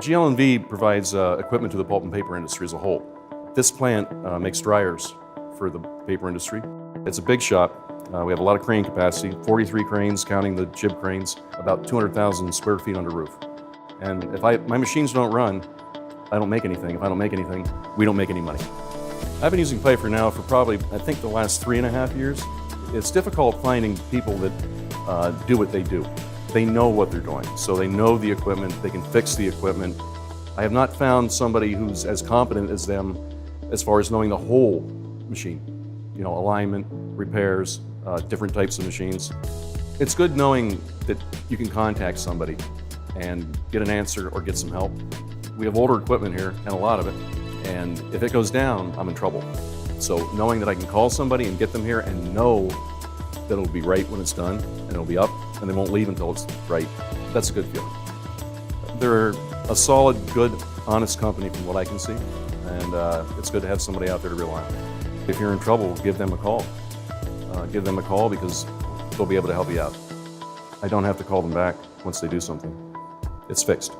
GL&V provides equipment to the pulp and paper industry as a whole. This plant makes dryers for the paper industry. It's a big shop. We have a lot of crane capacity, 43 cranes, counting the jib cranes, about 200,000 square feet under roof. And if my machines don't run, I don't make anything. If I don't make anything, we don't make any money. I've been using Peiffer now for probably, I think, the last 3.5 years. It's difficult finding people that do what they do. They know what they're doing, so they know the equipment, they can fix the equipment. I have not found somebody who's as competent as them as far as knowing the whole machine. You know, alignment, repairs, different types of machines. It's good knowing that you can contact somebody and get an answer or get some help. We have older equipment here, and a lot of it, and if it goes down, I'm in trouble. So knowing that I can call somebody and get them here and know that it'll be right when it's done, and it'll be up, and they won't leave until it's right, that's a good feeling. They're a solid, good, honest company from what I can see, and it's good to have somebody out there to rely on. If you're in trouble, give them a call. Give them a call because they'll be able to help you out. I don't have to call them back once they do something. It's fixed.